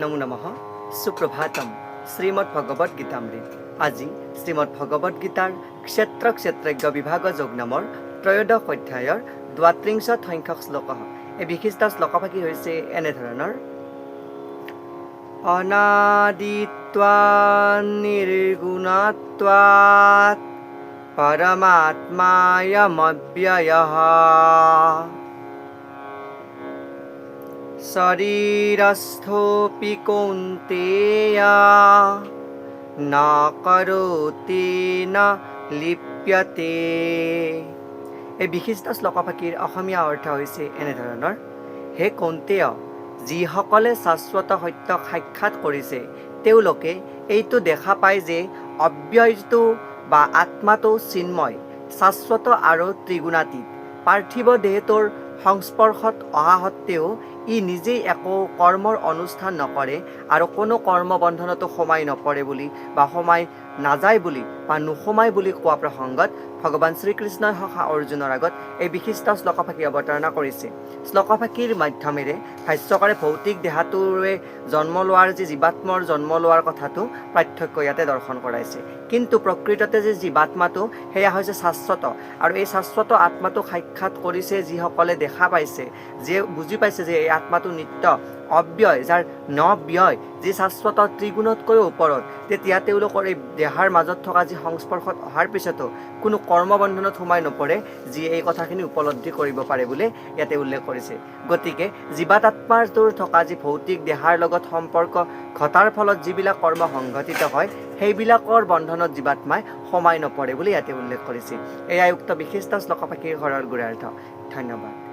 নমো নমঃ সুপ্ৰভাতম শ্ৰীমদ্ভগবদ্গীতামৃত আজি শ্ৰীমদ্ভগবদ্গীতাৰ ক্ষেত্ৰ ক্ষেত্ৰজ্ঞ বিভাগ যোগ নামৰ ত্ৰয়োদশ অধ্যায়ৰ ৩২ সংখ্যক শ্লোক। এই বিশিষ্ট শ্লোকভাগী হৈছে এনেধৰণৰ: অনাদিত্বাৎ নিৰ্গুণত্বাৎ পৰমাত্মায়মব্যয়ঃ শৰীৰস্থোপি কৌন্তেয় ন কৰোতি ন লিপ্যতে। এই বিশিষ্ট শ্লোকভাগীৰ অসমীয়া অৰ্থ হৈছে এনেধৰণৰ: হে কৌন্তেয়, যিসকলে শাশ্বত সত্যক সাক্ষাৎ কৰিছে তেওঁলোকে এইটো দেখা পায় যে অব্যয়টো বা আত্মাটো চিন্ময়, শাশ্বত আৰু ত্ৰিগুণাতীত। পাৰ্থিৱ দেহটোৰ সংস্পৰ্শত অহা সত্ত্বেও ই নিজেই একো কৰ্মৰ অনুষ্ঠান নকৰে আৰু কোনো কৰ্মবন্ধনতো সোমাই নপৰে বুলি বা সোমাই নাযায় বুলি বা নোসোমায় বুলি কোৱা প্ৰসংগত ভগৱান শ্ৰীকৃষ্ণই সখা অৰ্জুনৰ আগত এই বিশিষ্ট শ্লোকভাগী অৱতাৰণা কৰিছে। শ্লোকভাগীৰ মাধ্যমেৰে ভাষ্যকাৰে ভৌতিক দেহাটোৰে জন্ম লোৱাৰ যি জীৱাত্মৰ জন্ম লোৱাৰ কথাটো পাৰ্থক্য ইয়াতে দৰ্শন কৰাইছে। কিন্তু প্ৰকৃততে যে জীৱাত্মাটো সেয়া হৈছে শাশ্বত, আৰু এই শাশ্বত আত্মাটো সাক্ষাৎ কৰিছে যিসকলে দেখা পাইছে, যে বুজি পাইছে যে এই আত্মাটো নিত্য অব্যয়, যাৰ ন ব্যয়, যি শাশ্বত ত্ৰিগুণতকৈও ওপৰত, তেতিয়া তেওঁলোকৰ এই দেহাৰ মাজত থকা যি সংস্পৰ্শত অহাৰ পিছতো কোনো কৰ্মবন্ধনত সোমাই নপৰে, যি এই কথাখিনি উপলব্ধি কৰিব পাৰে বুলি ইয়াতে উল্লেখ কৰিছে। গতিকে জীৱাত্মাটোৰ থকা যি ভৌতিক দেহাৰ লগত সম্পৰ্ক ঘটাৰ ফলত যিবিলাক কৰ্ম সংঘটিত হয় সেইবিলাকৰ বন্ধনত জীৱাত্মাই সোমাই নপৰে বুলি ইয়াতে উল্লেখ কৰিছে। এয়াই উক্ত বিশিষ্ট শ্লোকভাগীৰ সৰল গুঢ়াৰ্থ। ধন্যবাদ।